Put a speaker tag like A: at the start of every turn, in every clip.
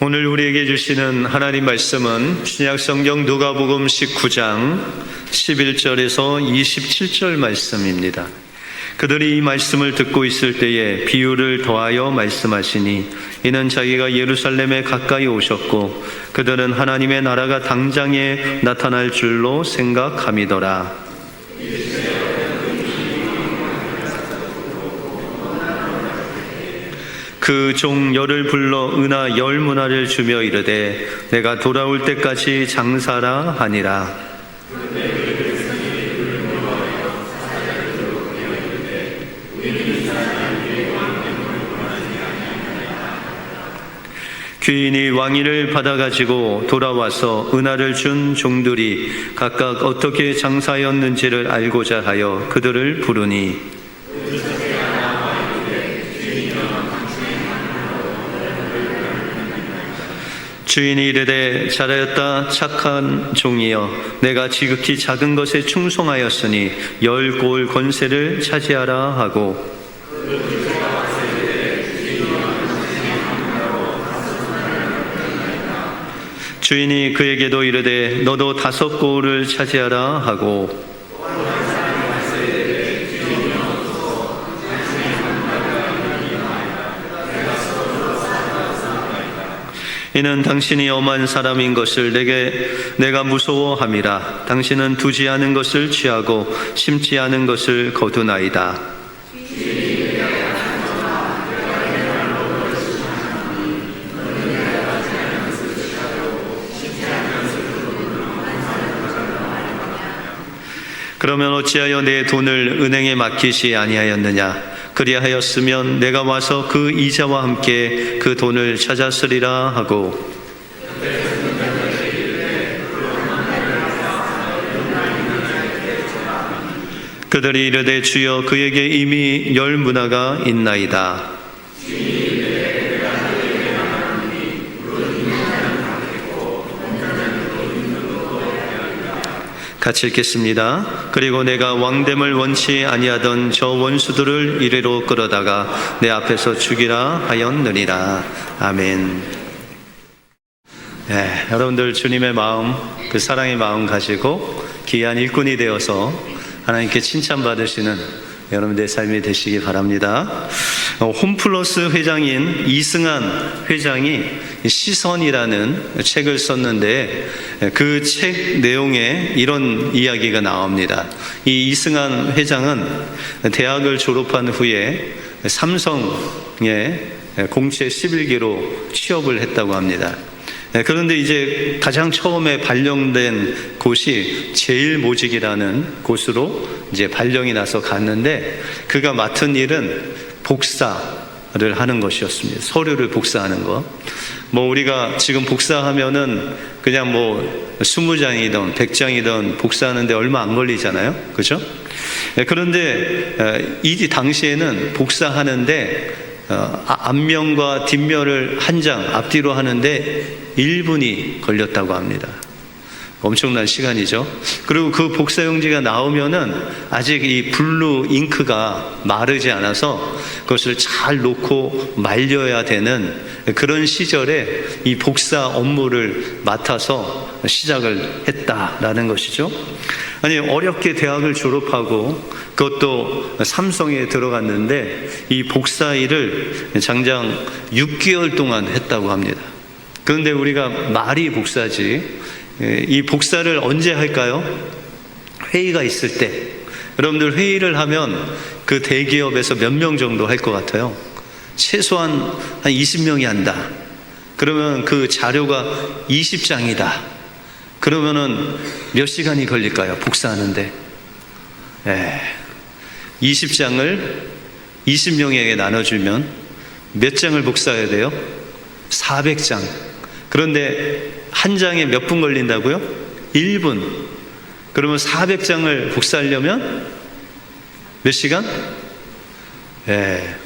A: 오늘 우리에게 주시는 하나님 말씀은 신약성경 누가복음 19장 11절에서 27절 말씀입니다. 그들이 이 말씀을 듣고 있을 때에 비유를 더하여 말씀하시니 이는 자기가 예루살렘에 가까이 오셨고 그들은 하나님의 나라가 당장에 나타날 줄로 생각함이더라. 그 종 열을 불러 은하 10문화를 주며 이르되 내가 돌아올 때까지 장사라 하니라. 귀인이 왕위를 받아가지고 돌아와서 은하를 준 종들이 각각 어떻게 장사였는지를 알고자 하여 그들을 부르니 주인이 이르되 잘하였다 착한 종이여 내가 지극히 작은 것에 충성하였으니 10골 권세를 차지하라 하고 주인이 그에게도 이르되 너도 5골을 차지하라 하고 이는 당신이 엄한 사람인 것을 내가 무서워함이라. 당신은 두지 않은 것을 취하고 심지 않은 것을 거두나이다. 그러면 어찌하여 내 돈을 은행에 맡기지 아니하였느냐? 그리하였으면 내가 와서 그 이자와 함께 그 돈을 찾았으리라 하고 그들이 이르되 주여 그에게 이미 10문화가 있나이다. 같이 읽겠습니다. 그리고 내가 왕됨을 원치 아니하던 저 원수들을 이리로 끌어다가 내 앞에서 죽이라 하였느니라. 아멘. 네, 여러분들 주님의 마음, 그 사랑의 마음 가지고 귀한 일꾼이 되어서 하나님께 칭찬받으시는 여러분들의 삶이 되시기 바랍니다. 홈플러스 회장인 이승환 회장이 시선이라는 책을 썼는데 그 책 내용에 이런 이야기가 나옵니다. 이 이승환 회장은 대학을 졸업한 후에 삼성의 공채 11기로 취업을 했다고 합니다. 그런데 이제 가장 처음에 발령된 곳이 제일모직이라는 곳으로 이제 발령이 나서 갔는데 그가 맡은 일은 복사를 하는 것이었습니다. 서류를 복사하는 거. 뭐 우리가 지금 복사하면은 그냥 뭐 20장이든 100장이든 복사하는데 얼마 안 걸리잖아요. 그죠? 그런데 이 당시에는 복사하는데 앞면과 뒷면을 한 장 앞뒤로 하는데 1분이 걸렸다고 합니다. 엄청난 시간이죠. 그리고 그 복사용지가 나오면은 아직 이 블루 잉크가 마르지 않아서 그것을 잘 놓고 말려야 되는 그런 시절에 이 복사 업무를 맡아서 시작을 했다라는 것이죠. 아니, 어렵게 대학을 졸업하고 그것도 삼성에 들어갔는데 이 복사 일을 장장 6개월 동안 했다고 합니다. 그런데 우리가 말이 복사지, 이 복사를 언제 할까요? 회의가 있을 때. 여러분들 회의를 하면 그 대기업에서 몇 명 정도 할 것 같아요? 최소한 한 20명이 한다. 그러면 그 자료가 20장이다. 그러면은 몇 시간이 걸릴까요? 복사하는데. 20장을 20명에게 나눠주면 몇 장을 복사해야 돼요? 400장. 그런데 한 장에 몇 분 걸린다고요? 1분. 그러면 400장을 복사하려면 몇 시간?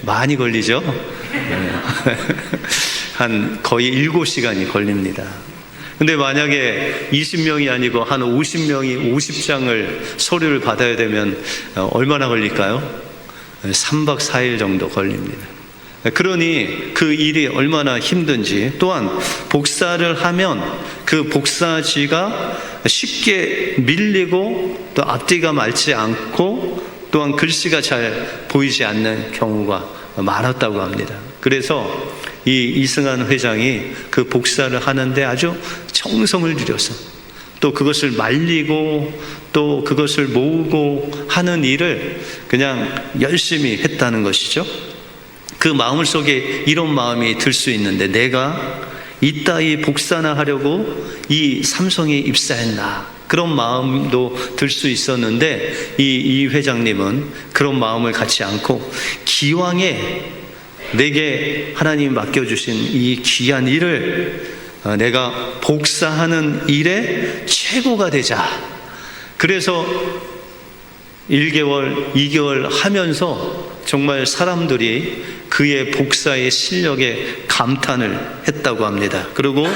A: 많이 걸리죠? 한 거의 7시간이 걸립니다. 근데 만약에 20명이 아니고 한 50명이 50장을 서류를 받아야 되면 얼마나 걸릴까요? 3박 4일 정도 걸립니다. 그러니 그 일이 얼마나 힘든지, 또한 복사를 하면 그 복사지가 쉽게 밀리고 또 앞뒤가 맞지 않고 또한 글씨가 잘 보이지 않는 경우가 많았다고 합니다. 그래서 이 이승환 회장이 그 복사를 하는데 아주 정성을 들여서 또 그것을 말리고 또 그것을 모으고 하는 일을 그냥 열심히 했다는 것이죠. 그 마음 속에 이런 마음이 들 수 있는데, 내가 이따위 복사나 하려고 이 삼성에 입사했나, 그런 마음도 들 수 있었는데 이 회장님은 그런 마음을 갖지 않고 기왕에 내게 하나님이 맡겨주신 이 귀한 일을 내가 복사하는 일에 최고가 되자. 그래서 1개월, 2개월 하면서 정말 사람들이 그의 복사의 실력에 감탄을 했다고 합니다. 그리고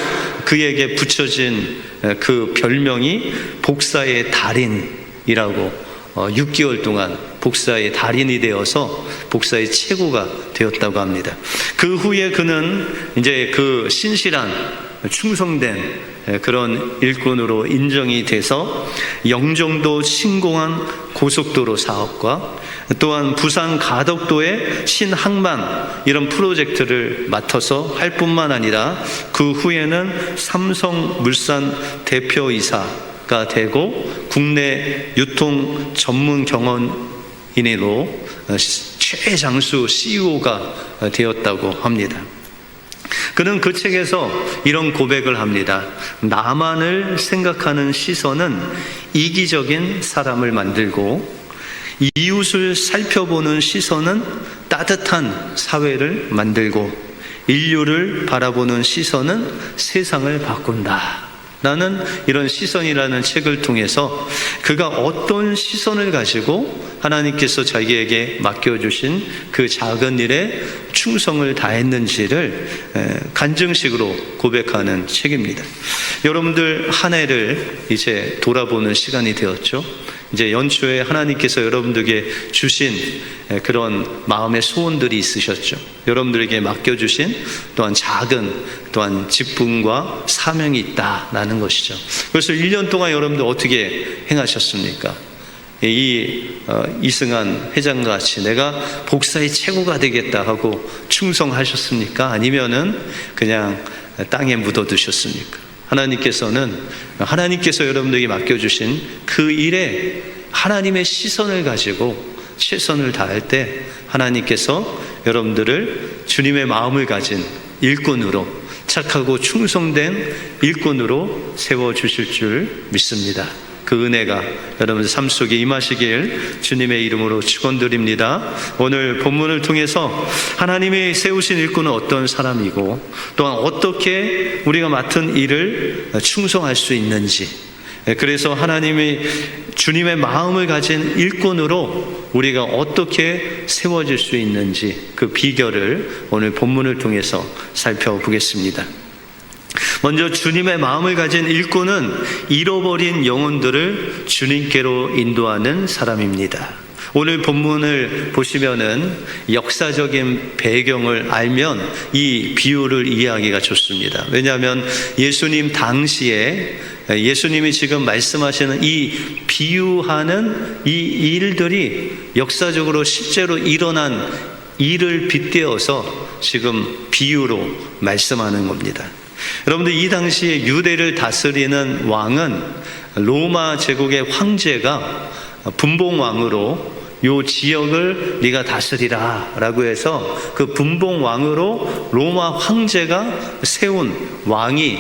A: 그에게 붙여진 그 별명이 복사의 달인이라고 6개월 동안 복사의 달인이 되어서 복사의 최고가 되었다고 합니다. 그 후에 그는 이제 그 신실한 충성된 그런 일꾼으로 인정이 돼서 영종도 신공항 고속도로 사업과 또한 부산 가덕도의 신항만 이런 프로젝트를 맡아서 할 뿐만 아니라 그 후에는 삼성물산 대표이사가 되고 국내 유통 전문 경영인으로 최장수 CEO가 되었다고 합니다. 그는 그 책에서 이런 고백을 합니다. 나만을 생각하는 시선은 이기적인 사람을 만들고, 이웃을 살펴보는 시선은 따뜻한 사회를 만들고, 인류를 바라보는 시선은 세상을 바꾼다. 라는 이런 시선이라는 책을 통해서 그가 어떤 시선을 가지고 하나님께서 자기에게 맡겨주신 그 작은 일에 충성을 다했는지를 간증식으로 고백하는 책입니다. 여러분들 한 해를 이제 돌아보는 시간이 되었죠. 이제 연초에 하나님께서 여러분들에게 주신 그런 마음의 소원들이 있으셨죠. 여러분들에게 맡겨주신 또한 작은 또한 직분과 사명이 있다라는 것이죠. 그래서 1년 동안 여러분들 어떻게 행하셨습니까? 이승환 회장같이 내가 복사의 최고가 되겠다 하고 충성하셨습니까? 아니면은 그냥 땅에 묻어두셨습니까? 하나님께서 여러분들에게 맡겨주신 그 일에 하나님의 시선을 가지고 최선을 다할 때 하나님께서 여러분들을 주님의 마음을 가진 일꾼으로, 착하고 충성된 일꾼으로 세워주실 줄 믿습니다. 그 은혜가 여러분 삶 속에 임하시길 주님의 이름으로 축원드립니다. 오늘 본문을 통해서 하나님이 세우신 일꾼은 어떤 사람이고 또한 어떻게 우리가 맡은 일을 충성할 수 있는지, 그래서 하나님이 주님의 마음을 가진 일꾼으로 우리가 어떻게 세워질 수 있는지 그 비결을 오늘 본문을 통해서 살펴보겠습니다. 먼저 주님의 마음을 가진 일꾼은 잃어버린 영혼들을 주님께로 인도하는 사람입니다. 오늘 본문을 보시면은 역사적인 배경을 알면 이 비유를 이해하기가 좋습니다. 왜냐하면 예수님 당시에 예수님이 지금 말씀하시는 이 비유하는 이 일들이 역사적으로 실제로 일어난 일을 빗대어서 지금 비유로 말씀하는 겁니다. 여러분들, 이 당시에 유대를 다스리는 왕은 로마 제국의 황제가 분봉왕으로 요 지역을 네가 다스리라 라고 해서 그 분봉왕으로 로마 황제가 세운 왕이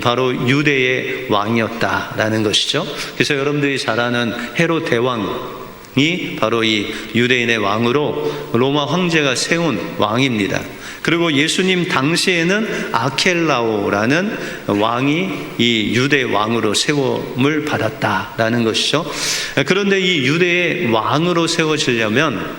A: 바로 유대의 왕이었다라는 것이죠. 그래서 여러분들이 잘 아는 헤롯 대왕이 바로 이 유대인의 왕으로 로마 황제가 세운 왕입니다. 그리고 예수님 당시에는 아켈라오라는 왕이 이 유대 왕으로 세움을 받았다라는 것이죠. 그런데 이 유대의 왕으로 세워지려면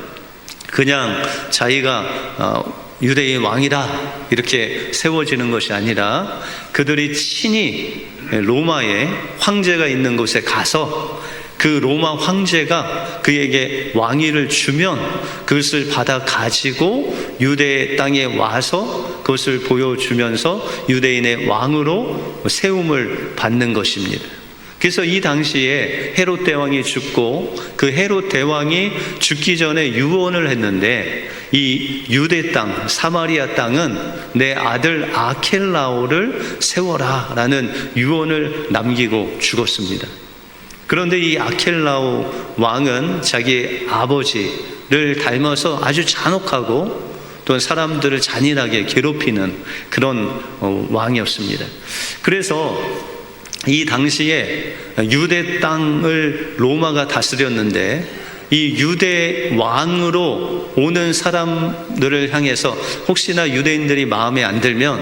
A: 그냥 자기가 유대의 왕이다 이렇게 세워지는 것이 아니라 그들이 친히 로마의 황제가 있는 곳에 가서 그 로마 황제가 그에게 왕위를 주면 그것을 받아 가지고 유대 땅에 와서 그것을 보여주면서 유대인의 왕으로 세움을 받는 것입니다. 그래서 이 당시에 헤롯 대왕이 죽고 그 헤롯 대왕이 죽기 전에 유언을 했는데, 이 유대 땅, 사마리아 땅은 내 아들 아켈라오를 세워라 라는 유언을 남기고 죽었습니다. 그런데 이 아켈라오 왕은 자기 아버지를 닮아서 아주 잔혹하고 또 사람들을 잔인하게 괴롭히는 그런 왕이었습니다. 그래서 이 당시에 유대 땅을 로마가 다스렸는데, 이 유대 왕으로 오는 사람들을 향해서 혹시나 유대인들이 마음에 안 들면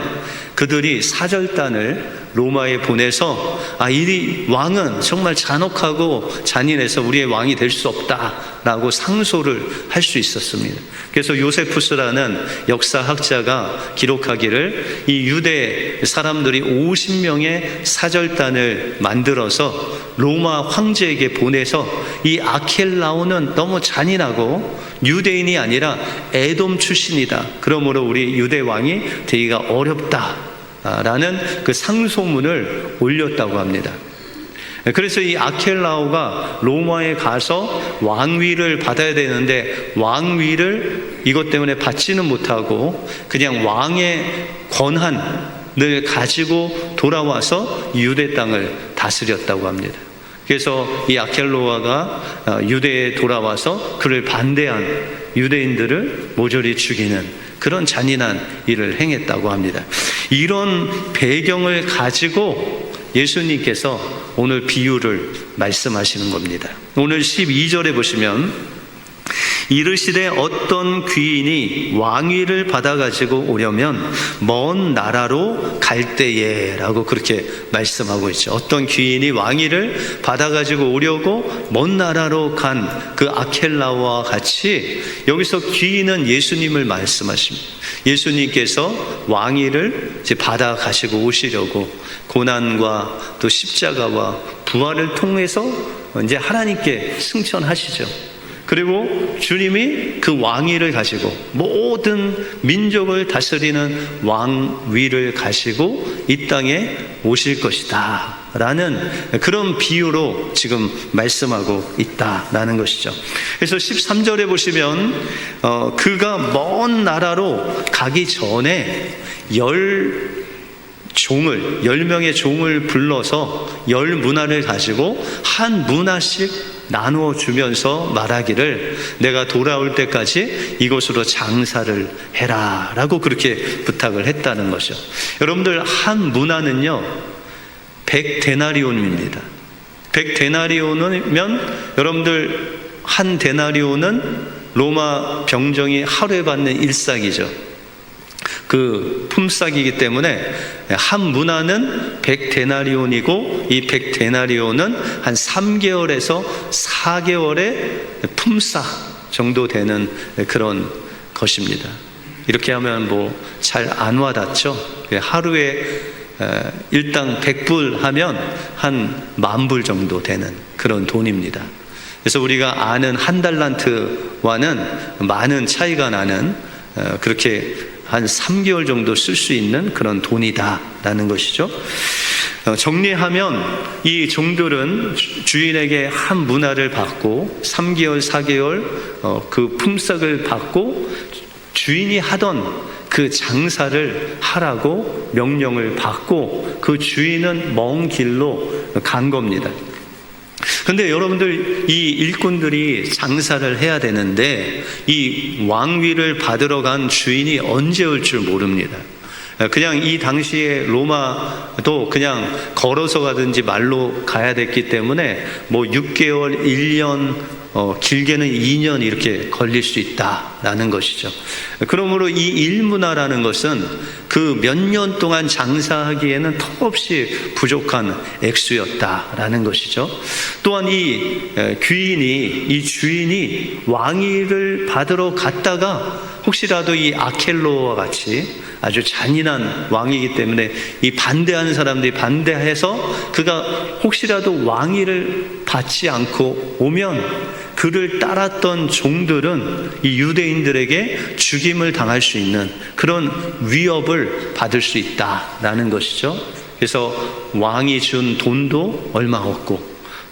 A: 그들이 사절단을 로마에 보내서 이 왕은 정말 잔혹하고 잔인해서 우리의 왕이 될 수 없다라고 상소를 할 수 있었습니다. 그래서 요세푸스라는 역사학자가 기록하기를 이 유대 사람들이 50명의 사절단을 만들어서 로마 황제에게 보내서 이 아켈라오는 너무 잔인하고 유대인이 아니라 에돔 출신이다, 그러므로 우리 유대 왕이 되기가 어렵다 라는 그 상소문을 올렸다고 합니다. 그래서 이 아켈라오가 로마에 가서 왕위를 받아야 되는데 왕위를 이것 때문에 받지는 못하고 그냥 왕의 권한을 가지고 돌아와서 유대 땅을 다스렸다고 합니다. 그래서 이 아켈라오가 유대에 돌아와서 그를 반대한 유대인들을 모조리 죽이는 그런 잔인한 일을 행했다고 합니다. 이런 배경을 가지고 예수님께서 오늘 비유를 말씀하시는 겁니다. 오늘 12절에 보시면 이르시되 어떤 귀인이 왕위를 받아가지고 오려면 먼 나라로 갈 때에 라고 그렇게 말씀하고 있죠. 어떤 귀인이 왕위를 받아가지고 오려고 먼 나라로 간 그 아켈라와 같이 여기서 귀인은 예수님을 말씀하십니다. 예수님께서 왕위를 이제 받아가시고 오시려고 고난과 또 십자가와 부활을 통해서 이제 하나님께 승천하시죠. 그리고 주님이 그 왕위를 가지고 모든 민족을 다스리는 왕위를 가지고 이 땅에 오실 것이다 라는 그런 비유로 지금 말씀하고 있다라는 것이죠. 그래서 13절에 보시면 그가 먼 나라로 가기 전에 10명의 종을 불러서 10문화를 가지고 한 문화씩 나누어 주면서 말하기를 내가 돌아올 때까지 이곳으로 장사를 해라 라고 그렇게 부탁을 했다는 것이죠. 여러분들 한 문화는요 100데나리온입니다. 100데나리온이면 여러분들 한 데나리온은 로마 병정이 하루에 받는 일삭이죠. 그 품삯이기 때문에 한 문화는 100데나리온이고 이 100데나리온은 한 3개월에서 4개월의 품삯 정도 되는 그런 것입니다. 이렇게 하면 뭐 잘 안 와닿죠. 하루에 일당 100불 하면 한 10,000불 정도 되는 그런 돈입니다. 그래서 우리가 아는 한 달란트와는 많은 차이가 나는 그렇게 한 3개월 정도 쓸 수 있는 그런 돈이다라는 것이죠. 정리하면 이 종들은 주인에게 한 문화를 받고 3개월, 4개월 그 품삯을 받고 주인이 하던 그 장사를 하라고 명령을 받고 그 주인은 먼 길로 간 겁니다. 근데 여러분들 이 일꾼들이 장사를 해야 되는데 이 왕위를 받으러 간 주인이 언제 올 줄 모릅니다. 그냥 이 당시에 로마도 그냥 걸어서 가든지 말로 가야 됐기 때문에 뭐 6개월, 1년, 길게는 2년 이렇게 걸릴 수 있다라는 것이죠. 그러므로 이 일문화라는 것은 그 몇 년 동안 장사하기에는 턱없이 부족한 액수였다라는 것이죠. 또한 이 주인이 왕위를 받으러 갔다가 혹시라도 이 아켈로와 같이 아주 잔인한 왕이기 때문에 이 반대하는 사람들이 반대해서 그가 혹시라도 왕위를 받지 않고 오면 그를 따랐던 종들은 이 유대인들에게 죽임을 당할 수 있는 그런 위협을 받을 수 있다라는 것이죠. 그래서 왕이 준 돈도 얼마 없고,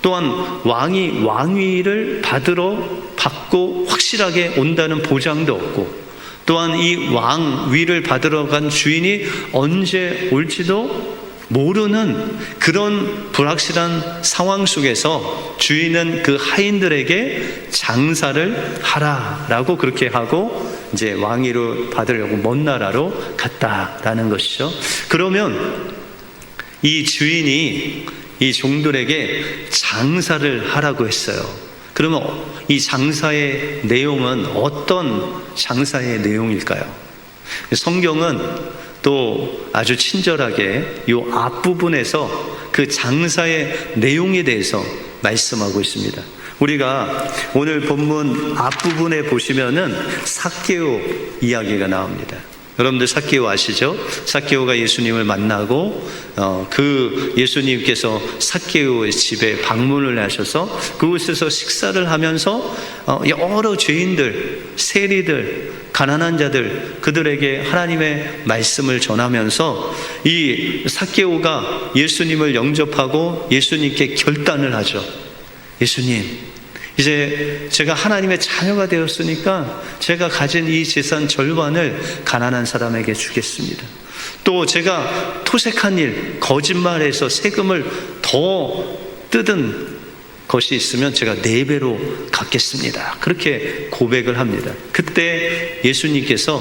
A: 또한 왕이 왕위를 받고 확실하게 온다는 보장도 없고, 또한 이 왕위를 받으러 간 주인이 언제 올지도 모르는 그런 불확실한 상황 속에서 주인은 그 하인들에게 장사를 하라라고 그렇게 하고 이제 왕위를 받으려고 먼 나라로 갔다라는 것이죠. 그러면 이 주인이 이 종들에게 장사를 하라고 했어요. 그러면 이 장사의 내용은 어떤 장사의 내용일까요? 성경은 또 아주 친절하게 이 앞부분에서 그 장사의 내용에 대해서 말씀하고 있습니다. 우리가 오늘 본문 앞부분에 보시면은 삭개오 이야기가 나옵니다. 여러분들 삭개오 아시죠? 삭개오가 예수님을 만나고 그 예수님께서 삭개오의 집에 방문을 하셔서 그곳에서 식사를 하면서 여러 죄인들, 세리들, 가난한 자들 그들에게 하나님의 말씀을 전하면서 이 삭개오가 예수님을 영접하고 예수님께 결단을 하죠. 예수님, 이제 제가 하나님의 자녀가 되었으니까 제가 가진 이 재산 절반을 가난한 사람에게 주겠습니다. 또 제가 토색한 일, 거짓말해서 세금을 더 뜯은 것이 있으면 제가 4배로 갚겠습니다. 그렇게 고백을 합니다. 그때 예수님께서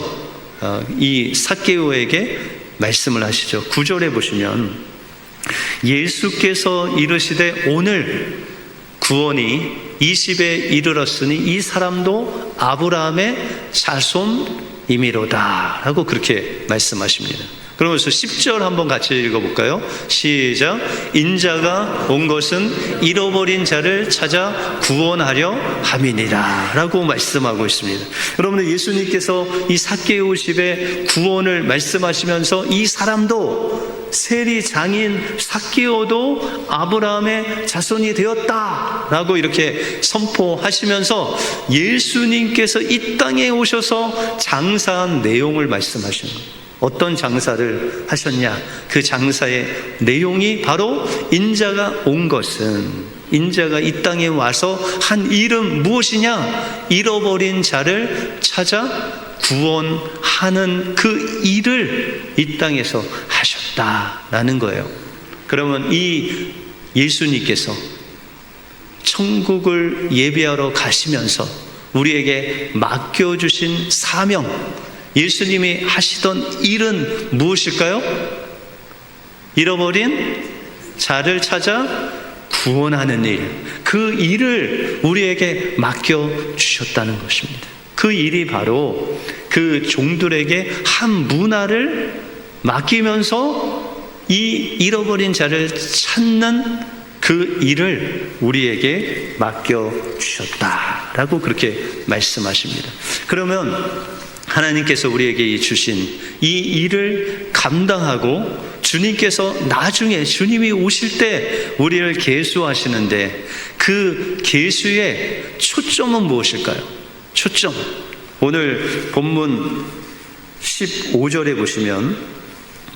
A: 이 삭개오에게 말씀을 하시죠. 9절에 보시면 예수께서 이르시되 오늘 구원이 이 집에 이르렀으니 이 사람도 아브라함의 자손이미로다 라고 그렇게 말씀하십니다. 그러면서 10절 한번 같이 읽어볼까요? 시작. 인자가 온 것은 잃어버린 자를 찾아 구원하려 함이니라 라고 말씀하고 있습니다. 여러분, 예수님께서 이 삭개오 집의 구원을 말씀하시면서 이 사람도 세리 장인 삭개오도 아브라함의 자손이 되었다라고 이렇게 선포하시면서 예수님께서 이 땅에 오셔서 장사한 내용을 말씀하시는 거예요. 어떤 장사를 하셨냐? 그 장사의 내용이 바로 인자가 온 것은, 인자가 이 땅에 와서 한 일은 무엇이냐? 잃어버린 자를 찾아 구원하는 그 일을 이 땅에서 하셨다라는 거예요. 그러면 이 예수님께서 천국을 예비하러 가시면서 우리에게 맡겨주신 사명, 예수님이 하시던 일은 무엇일까요? 잃어버린 자를 찾아 구원하는 일, 그 일을 우리에게 맡겨주셨다는 것입니다. 그 일이 바로 그 종들에게 한 문화를 맡기면서 이 잃어버린 자를 찾는 그 일을 우리에게 맡겨주셨다라고 그렇게 말씀하십니다. 그러면 하나님께서 우리에게 주신 이 일을 감당하고 주님께서 나중에 주님이 오실 때 우리를 계수하시는데 그 계수의 초점은 무엇일까요? 초점. 오늘 본문 15절에 보시면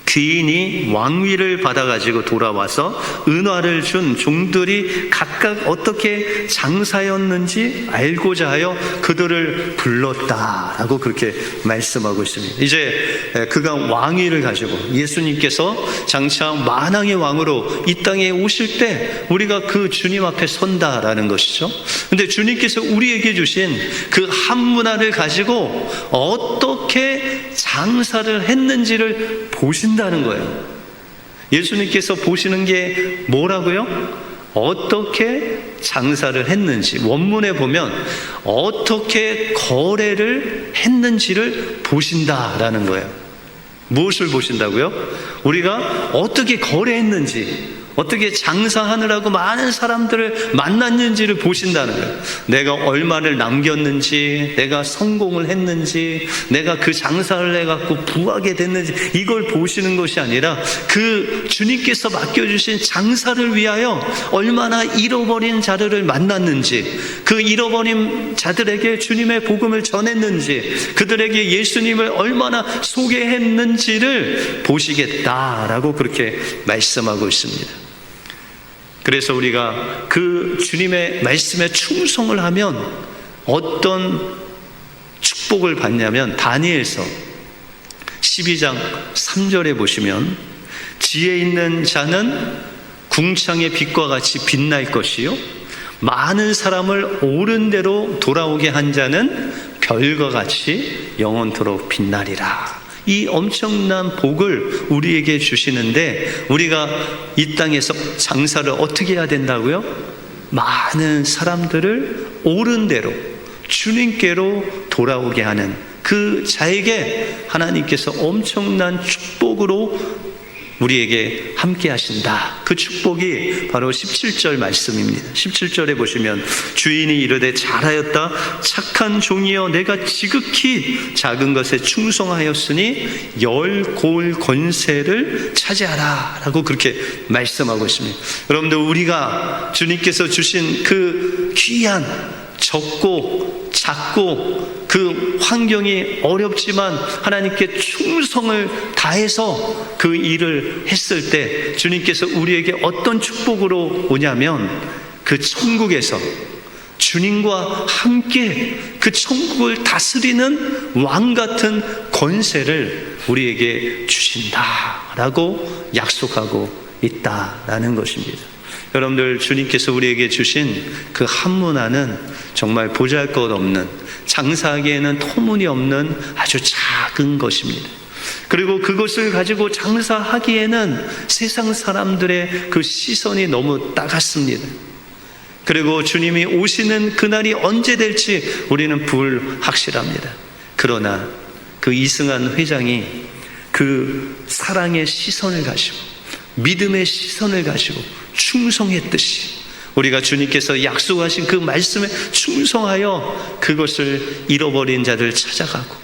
A: 귀인이 왕위를 받아가지고 돌아와서 은화를 준 종들이 각각 어떻게 장사였는지 알고자 하여 그들을 불렀다라고 그렇게 말씀하고 있습니다. 이제 그가 왕위를 가지고 예수님께서 장차 만왕의 왕으로 이 땅에 오실 때 우리가 그 주님 앞에 선다라는 것이죠. 근데 주님께서 우리에게 주신 그 한 문화를 가지고 어떻게 장사를 했는지를 보신다는 거예요. 예수님께서 보시는 게 뭐라고요? 어떻게 장사를 했는지, 원문에 보면 어떻게 거래를 했는지를 보신다라는 거예요. 무엇을 보신다고요? 우리가 어떻게 거래했는지, 어떻게 장사하느라고 많은 사람들을 만났는지를 보신다는 거예요. 내가 얼마를 남겼는지, 내가 성공을 했는지, 내가 그 장사를 해갖고 부하게 됐는지, 이걸 보시는 것이 아니라 그 주님께서 맡겨주신 장사를 위하여 얼마나 잃어버린 자들을 만났는지, 그 잃어버린 자들에게 주님의 복음을 전했는지, 그들에게 예수님을 얼마나 소개했는지를 보시겠다라고 그렇게 말씀하고 있습니다. 그래서 우리가 그 주님의 말씀에 충성을 하면 어떤 축복을 받냐면, 다니엘서 12장 3절에 보시면, 지혜 있는 자는 궁창의 빛과 같이 빛날 것이요, 많은 사람을 옳은 대로 돌아오게 한 자는 별과 같이 영원토록 빛나리라. 이 엄청난 복을 우리에게 주시는데, 우리가 이 땅에서 장사를 어떻게 해야 된다고요? 많은 사람들을 옳은 대로 주님께로 돌아오게 하는 그 자에게 하나님께서 엄청난 축복으로 우리에게 함께 하신다. 그 축복이 바로 17절 말씀입니다. 17절에 보시면, 주인이 이르되 잘하였다 착한 종이여, 내가 지극히 작은 것에 충성하였으니 열골 권세를 차지하라 라고 그렇게 말씀하고 있습니다. 여러분들, 우리가 주님께서 주신 그 귀한, 적고 작고 그 환경이 어렵지만 하나님께 충성을 다해서 그 일을 했을 때 주님께서 우리에게 어떤 축복으로 오냐면, 그 천국에서 주님과 함께 그 천국을 다스리는 왕 같은 권세를 우리에게 주신다라고 약속하고 있다라는 것입니다. 여러분들, 주님께서 우리에게 주신 그 한 문화는 정말 보잘것없는, 장사하기에는 터무니없는 아주 작은 것입니다. 그리고 그것을 가지고 장사하기에는 세상 사람들의 그 시선이 너무 따갑습니다. 그리고 주님이 오시는 그날이 언제 될지 우리는 불확실합니다. 그러나 그 이승환 회장이 그 사랑의 시선을 가지고, 믿음의 시선을 가지고 충성했듯이, 우리가 주님께서 약속하신 그 말씀에 충성하여 그것을 잃어버린 자를 찾아가고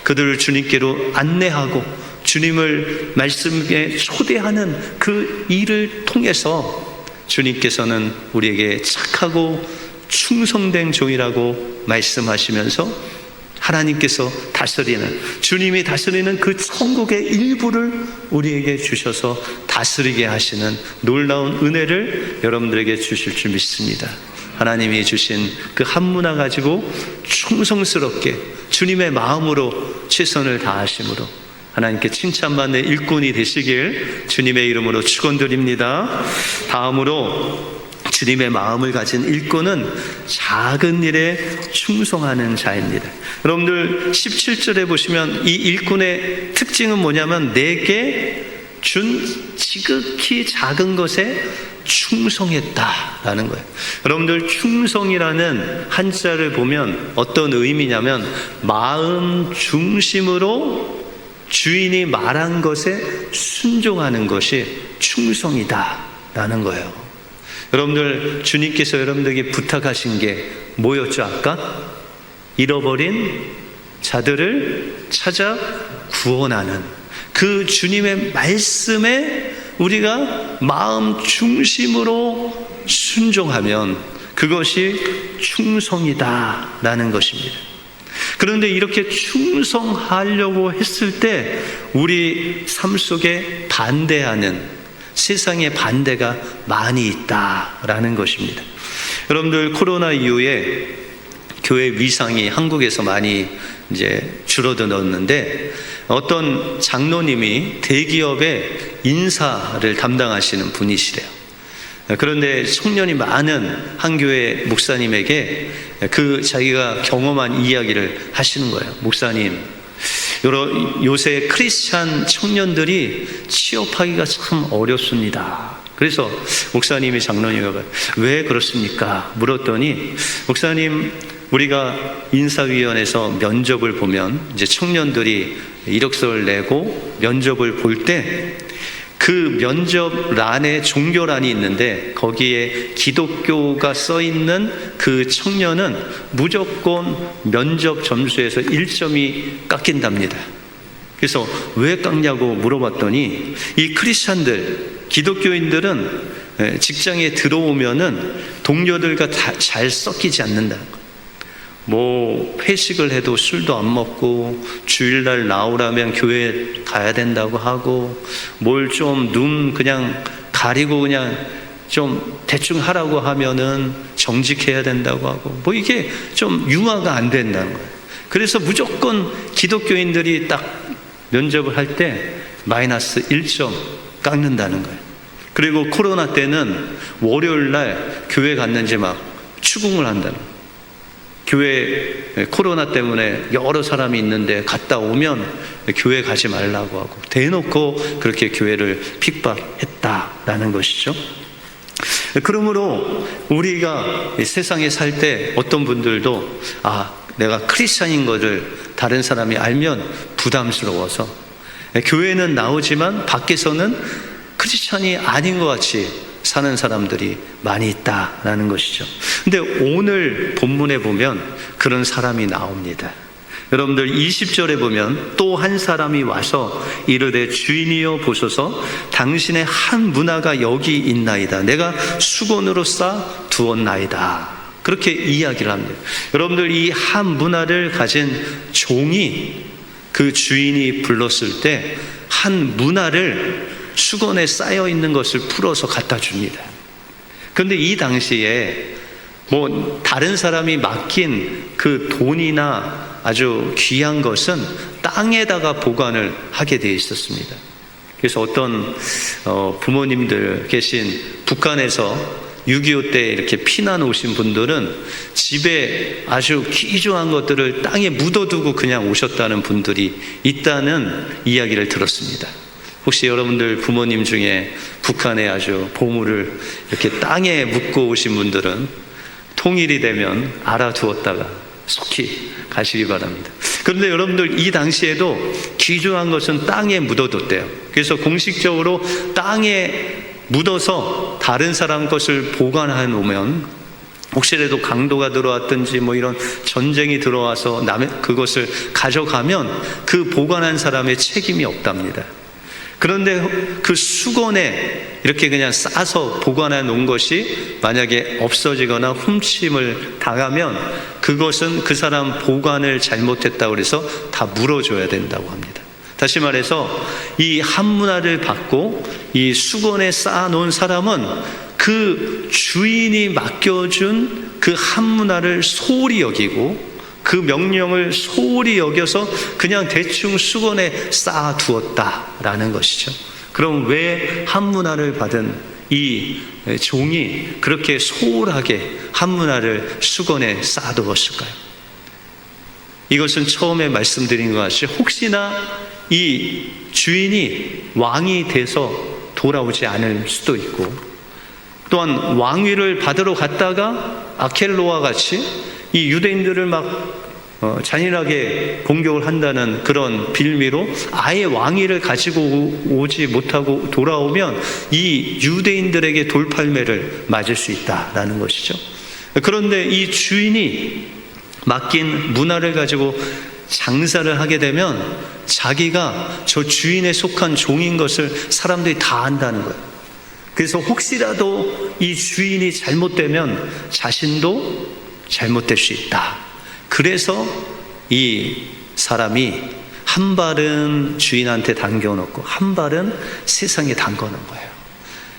A: 그들을 주님께로 안내하고 주님을 말씀에 초대하는 그 일을 통해서 주님께서는 우리에게 착하고 충성된 종이라고 말씀하시면서 하나님께서 다스리는, 주님이 다스리는 그 천국의 일부를 우리에게 주셔서 다스리게 하시는 놀라운 은혜를 여러분들에게 주실 줄 믿습니다. 하나님이 주신 그 한 문화 가지고 충성스럽게 주님의 마음으로 최선을 다하심으로 하나님께 칭찬받는 일꾼이 되시길 주님의 이름으로 축원드립니다. 다음으로, 주님의 마음을 가진 일꾼은 작은 일에 충성하는 자입니다. 여러분들, 17절에 보시면 이 일꾼의 특징은 뭐냐면, 내게 준 지극히 작은 것에 충성했다라는 거예요. 여러분들, 충성이라는 한자를 보면 어떤 의미냐면, 마음 중심으로 주인이 말한 것에 순종하는 것이 충성이다라는 거예요. 여러분들, 주님께서 여러분들에게 부탁하신 게 뭐였죠? 아까 잃어버린 자들을 찾아 구원하는 그 주님의 말씀에 우리가 마음 중심으로 순종하면 그것이 충성이다라는 것입니다. 그런데 이렇게 충성하려고 했을 때 우리 삶 속에 반대하는, 세상의 반대가 많이 있다라는 것입니다. 여러분들, 코로나 이후에 교회 위상이 한국에서 많이 이제 줄어들었는데, 어떤 장로님이 대기업의 인사를 담당하시는 분이시래요. 그런데 청년이 많은 한 교회 목사님에게 그 자기가 경험한 이야기를 하시는 거예요. 목사님, 요새 크리스찬 청년들이 취업하기가 참 어렵습니다. 그래서 목사님이 장로님에게 왜 그렇습니까? 물었더니, 목사님, 우리가 인사위원회에서 면접을 보면 이제 청년들이 이력서를 내고 면접을 볼 때 그 면접란에 종교란이 있는데 거기에 기독교가 써 있는 그 청년은 무조건 면접 점수에서 1점이 깎인답니다. 그래서 왜 깎냐고 물어봤더니 이 크리스찬들, 기독교인들은 직장에 들어오면은 동료들과 잘 섞이지 않는다는 거예요. 뭐 회식을 해도 술도 안 먹고 주일날 나오라면 교회 가야 된다고 하고 뭘 좀 눈 그냥 가리고 그냥 좀 대충 하라고 하면은 정직해야 된다고 하고 뭐 이게 좀 융화가 안 된다는 거예요. 그래서 무조건 기독교인들이 딱 면접을 할 때 마이너스 1점 깎는다는 거예요. 그리고 코로나 때는 월요일날 교회 갔는지 막 추궁을 한다는 거예요. 교회 코로나 때문에 여러 사람이 있는데 갔다 오면 교회 가지 말라고 하고 대놓고 그렇게 교회를 핍박했다라는 것이죠. 그러므로 우리가 세상에 살 때 어떤 분들도 내가 크리스찬인 것을 다른 사람이 알면 부담스러워서 교회는 나오지만 밖에서는 크리스찬이 아닌 것 같이 사는 사람들이 많이 있다라는 것이죠. 근데 오늘 본문에 보면 그런 사람이 나옵니다. 여러분들 20절에 보면 또 한 사람이 와서 이르되 주인이여 보소서 당신의 한 문화가 여기 있나이다. 내가 수건으로 싸 두었나이다. 그렇게 이야기를 합니다. 여러분들 이 한 문화를 가진 종이 그 주인이 불렀을 때 한 문화를 수건에 쌓여 있는 것을 풀어서 갖다 줍니다. 그런데 이 당시에 뭐 다른 사람이 맡긴 그 돈이나 아주 귀한 것은 땅에다가 보관을 하게 되어 있었습니다. 그래서 어떤 부모님들 계신 북한에서 6.25 때 이렇게 피난 오신 분들은 집에 아주 귀중한 것들을 땅에 묻어두고 그냥 오셨다는 분들이 있다는 이야기를 들었습니다. 혹시 여러분들 부모님 중에 북한에 아주 보물을 이렇게 땅에 묻고 오신 분들은 통일이 되면 알아두었다가 속히 가시기 바랍니다. 그런데 여러분들 이 당시에도 귀중한 것은 땅에 묻어뒀대요. 그래서 공식적으로 땅에 묻어서 다른 사람 것을 보관해 놓으면 혹시라도 강도가 들어왔든지 뭐 이런 전쟁이 들어와서 남의 그것을 가져가면 그 보관한 사람의 책임이 없답니다. 그런데 그 수건에 이렇게 그냥 싸서 보관해 놓은 것이 만약에 없어지거나 훔침을 당하면 그것은 그 사람 보관을 잘못했다고 해서 다 물어줘야 된다고 합니다. 다시 말해서 이 한문화를 받고 이 수건에 쌓아놓은 사람은 그 주인이 맡겨준 그 한문화를 소홀히 여기고 그 명령을 소홀히 여겨서 그냥 대충 수건에 쌓아두었다라는 것이죠. 그럼 왜 한문화를 받은 이 종이 그렇게 소홀하게 한문화를 수건에 쌓아두었을까요? 이것은 처음에 말씀드린 것 같이 혹시나 이 주인이 왕이 돼서 돌아오지 않을 수도 있고 또한 왕위를 받으러 갔다가 아켈로와 같이 이 유대인들을 막 잔인하게 공격을 한다는 그런 빌미로 아예 왕위를 가지고 오지 못하고 돌아오면 이 유대인들에게 돌팔매를 맞을 수 있다라는 것이죠. 그런데 이 주인이 맡긴 문화를 가지고 장사를 하게 되면 자기가 저 주인에 속한 종인 것을 사람들이 다 안다는 거예요. 그래서 혹시라도 이 주인이 잘못되면 자신도 잘못될 수 있다. 그래서 이 사람이 한 발은 주인한테 당겨놓고 한 발은 세상에 담궈놓은 거예요.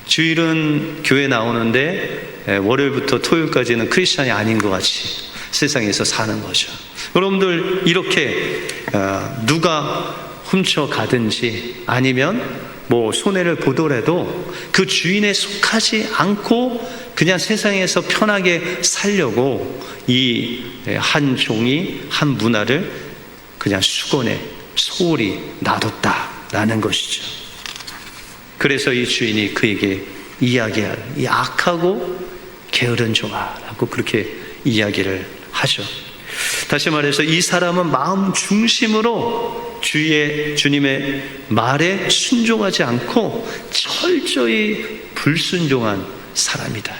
A: 주일은 교회 나오는데 월요일부터 토요일까지는 크리스찬이 아닌 것 같이 세상에서 사는 거죠. 여러분들 이렇게 누가 훔쳐가든지 아니면 뭐 손해를 보더라도 그 주인에 속하지 않고 그냥 세상에서 편하게 살려고 이 한 종이 한 문화를 그냥 수건에 소홀히 놔뒀다라는 것이죠. 그래서 이 주인이 그에게 이야기할 이 악하고 게으른 종아라고 그렇게 이야기를 하죠. 다시 말해서 이 사람은 마음 중심으로 주님의 말에 순종하지 않고 철저히 불순종한 사람이다.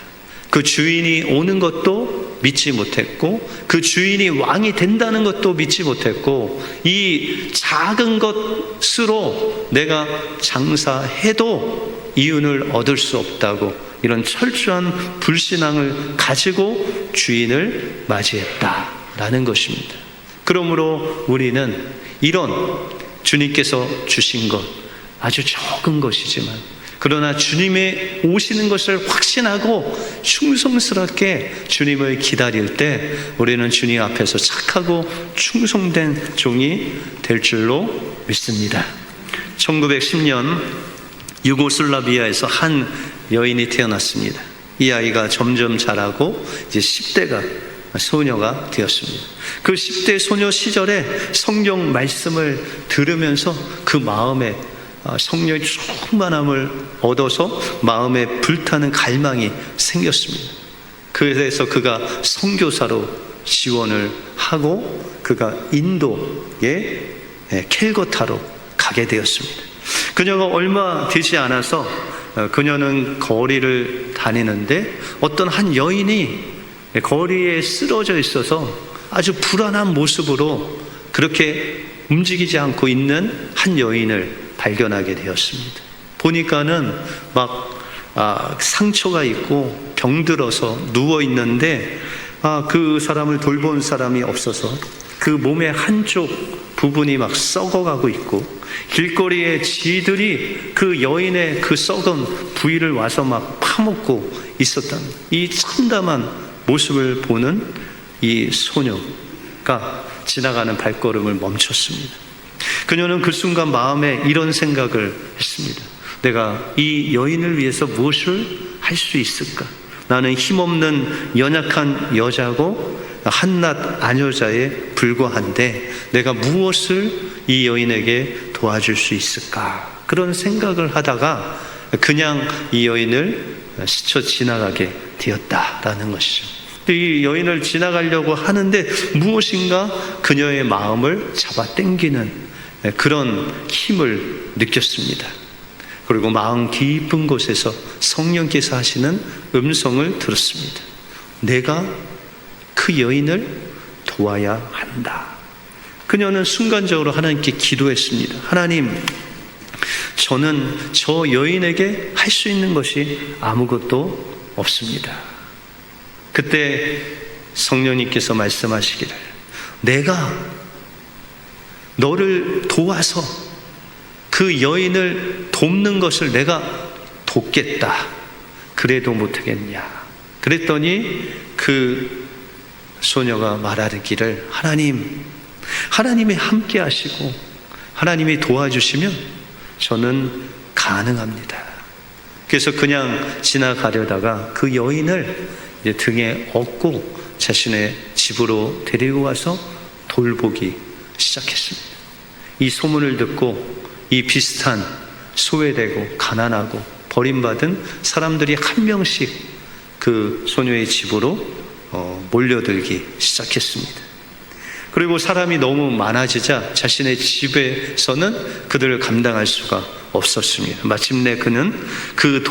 A: 그 주인이 오는 것도 믿지 못했고, 그 주인이 왕이 된다는 것도 믿지 못했고, 이 작은 것으로 내가 장사해도 이윤을 얻을 수 없다고, 이런 철저한 불신앙을 가지고 주인을 맞이했다라는 것입니다. 그러므로 우리는 이런 주님께서 주신 것, 아주 적은 것이지만, 그러나 주님의 오시는 것을 확신하고 충성스럽게 주님을 기다릴 때 우리는 주님 앞에서 착하고 충성된 종이 될 줄로 믿습니다. 1910년 유고슬라비아에서 한 여인이 태어났습니다. 이 아이가 점점 자라고 이제 10대가 소녀가 되었습니다. 그 10대 소녀 시절에 성경 말씀을 들으면서 그 마음에 성령의 충만함을 얻어서 마음에 불타는 갈망이 생겼습니다. 그래서 그가 선교사로 지원을 하고 그가 인도의 캘거타로 가게 되었습니다. 그녀가 얼마 되지 않아서 그녀는 거리를 다니는데 어떤 한 여인이 거리에 쓰러져 있어서 아주 불안한 모습으로 그렇게 움직이지 않고 있는 한 여인을 발견하게 되었습니다. 보니까는 상처가 있고 병들어서 누워 있는데 그 사람을 돌본 사람이 없어서 그 몸의 한쪽 부분이 썩어가고 있고, 길거리에 쥐들이 그 여인의 그 썩은 부위를 와서 파먹고 있었던 이 참담한 모습을 보는 이 소녀가 지나가는 발걸음을 멈췄습니다. 그녀는 그 순간 마음에 이런 생각을 했습니다. 내가 이 여인을 위해서 무엇을 할 수 있을까? 나는 힘없는 연약한 여자고 한낱 아녀자에 불과한데 내가 무엇을 이 여인에게 도와줄 수 있을까? 그런 생각을 하다가 그냥 이 여인을 스쳐 지나가게 되었다라는 것이죠. 이 여인을 지나가려고 하는데 무엇인가 그녀의 마음을 잡아당기는 그런 힘을 느꼈습니다. 그리고 마음 깊은 곳에서 성령께서 하시는 음성을 들었습니다. 내가 그 여인을 도와야 한다. 그녀는 순간적으로 하나님께 기도했습니다. 하나님, 저는 저 여인에게 할 수 있는 것이 아무것도 없습니다. 그때 성령님께서 말씀하시기를, 내가 너를 도와서 그 여인을 돕는 것을 내가 돕겠다. 그래도 못하겠냐. 그랬더니 그 소녀가 말하기를, 하나님이 함께 하시고 하나님이 도와주시면 저는 가능합니다. 그래서 그냥 지나가려다가 그 여인을 이제 등에 업고 자신의 집으로 데리고 와서 돌보기 시작했습니다. 이 소문을 듣고 이 비슷한 소외되고 가난하고 버림받은 사람들이 한 명씩 그 소녀의 집으로 몰려들기 시작했습니다. 그리고 사람이 너무 많아지자 자신의 집에서는 그들을 감당할 수가 없었습니다. 마침내 그는 그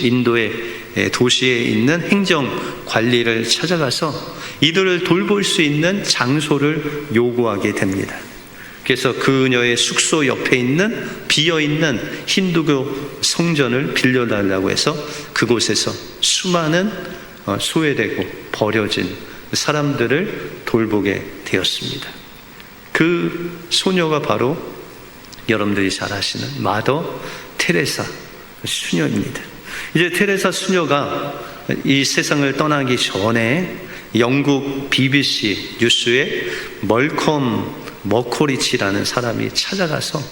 A: 인도의 도시에 있는 행정 관리를 찾아가서 이들을 돌볼 수 있는 장소를 요구하게 됩니다. 그래서 그녀의 숙소 옆에 있는 비어있는 힌두교 성전을 빌려달라고 해서 그곳에서 수많은 소외되고 버려진 사람들을 돌보게 되었습니다. 그 소녀가 바로 여러분들이 잘 아시는 마더 테레사 수녀입니다. 이제 테레사 수녀가 이 세상을 떠나기 전에 영국 BBC 뉴스에 멀컴 머코리치라는 사람이 찾아가서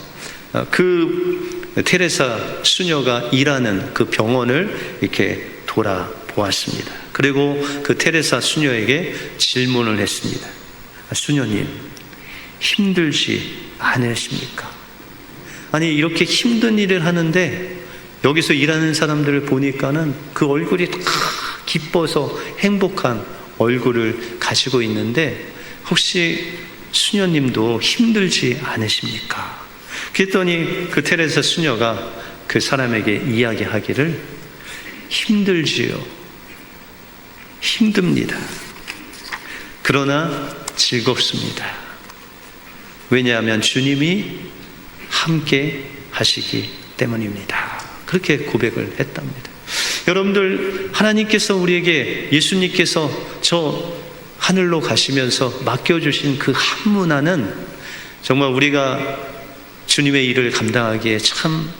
A: 그 테레사 수녀가 일하는 그 병원을 이렇게 돌아보았습니다. 그리고 그 테레사 수녀에게 질문을 했습니다. 수녀님, 힘들지 않으십니까? 아니, 이렇게 힘든 일을 하는데 여기서 일하는 사람들을 보니까는 그 얼굴이 다 기뻐서 행복한 얼굴을 가지고 있는데 혹시 수녀님도 힘들지 않으십니까? 그랬더니 그 테레사 수녀가 그 사람에게 이야기하기를 힘들지요. 힘듭니다. 그러나 즐겁습니다. 왜냐하면 주님이 함께 하시기 때문입니다. 그렇게 고백을 했답니다. 여러분들, 하나님께서 우리에게, 예수님께서 저 하늘로 가시면서 맡겨주신 그 한 문화는 정말 우리가 주님의 일을 감당하기에 참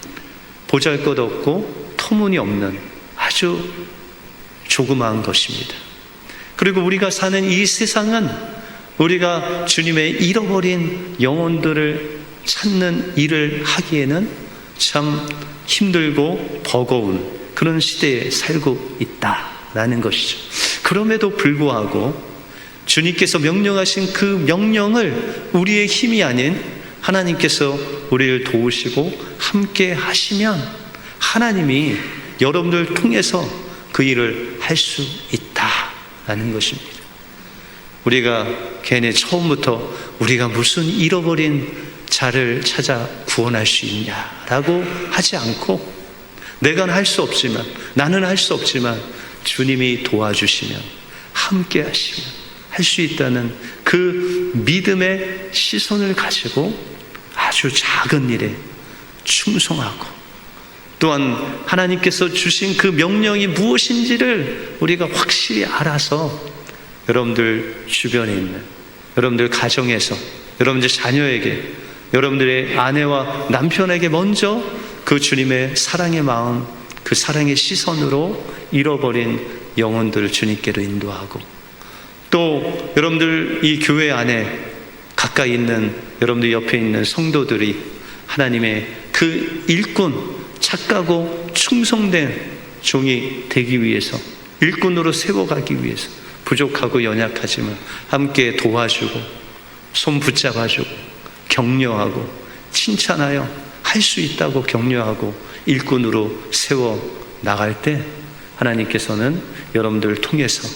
A: 보잘것없고 터무니없는 아주 조그마한 것입니다. 그리고 우리가 사는 이 세상은 우리가 주님의 잃어버린 영혼들을 찾는 일을 하기에는 참 힘들고 버거운 그런 시대에 살고 있다라는 것이죠. 그럼에도 불구하고 주님께서 명령하신 그 명령을 우리의 힘이 아닌 하나님께서 우리를 도우시고 함께 하시면 하나님이 여러분들 통해서 그 일을 할 수 있다라는 것입니다. 우리가 괜히 처음부터 우리가 무슨 잃어버린 자를 찾아 구원할 수 있냐라고 하지 않고, 내가 할 수 없지만, 나는 할 수 없지만 주님이 도와주시면, 함께 하시면 할 수 있다는 그 믿음의 시선을 가지고 아주 작은 일에 충성하고, 또한 하나님께서 주신 그 명령이 무엇인지를 우리가 확실히 알아서 여러분들 주변에 있는, 여러분들 가정에서, 여러분들 자녀에게, 여러분들의 아내와 남편에게 먼저 그 주님의 사랑의 마음, 그 사랑의 시선으로 잃어버린 영혼들을 주님께로 인도하고, 또 여러분들 이 교회 안에 가까이 있는 여러분들 옆에 있는 성도들이 하나님의 그 일꾼, 착하고 충성된 종이 되기 위해서, 일꾼으로 세워가기 위해서 부족하고 연약하지만 함께 도와주고 손 붙잡아주고 격려하고 칭찬하여 할 수 있다고 격려하고 일꾼으로 세워 나갈 때 하나님께서는 여러분들을 통해서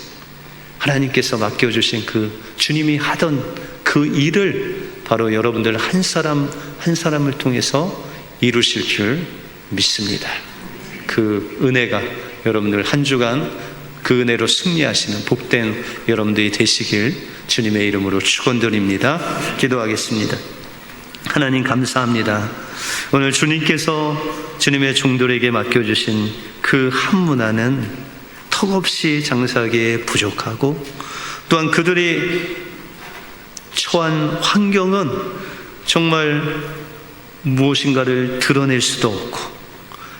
A: 하나님께서 맡겨주신 그 주님이 하던 그 일을 바로 여러분들 한 사람 한 사람을 통해서 이루실 줄 믿습니다. 그 은혜가 여러분들 한 주간 그 은혜로 승리하시는 복된 여러분들이 되시길 주님의 이름으로 축원드립니다. 기도하겠습니다. 하나님 감사합니다. 오늘 주님께서 주님의 종들에게 맡겨주신 그 한 문화는 턱없이 장사하기에 부족하고, 또한 그들이 처한 환경은 정말 무엇인가를 드러낼 수도 없고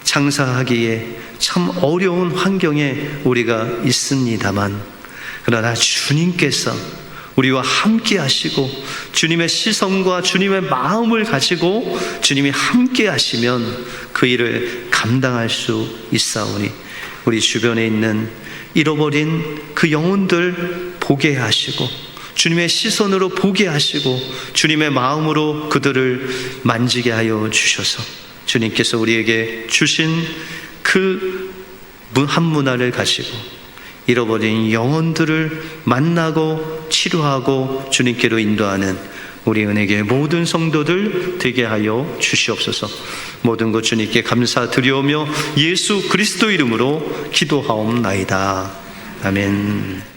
A: 장사하기에 참 어려운 환경에 우리가 있습니다만, 그러나 주님께서 우리와 함께 하시고 주님의 시선과 주님의 마음을 가지고 주님이 함께 하시면 그 일을 감당할 수 있사오니, 우리 주변에 있는 잃어버린 그 영혼들 보게 하시고 주님의 시선으로 보게 하시고 주님의 마음으로 그들을 만지게 하여 주셔서 주님께서 우리에게 주신 그 한 문화를 가지고 잃어버린 영혼들을 만나고 치료하고 주님께로 인도하는 우리 은혜의 모든 성도들 되게 하여 주시옵소서. 모든 것 주님께 감사드리오며 예수 그리스도 이름으로 기도하옵나이다. 아멘.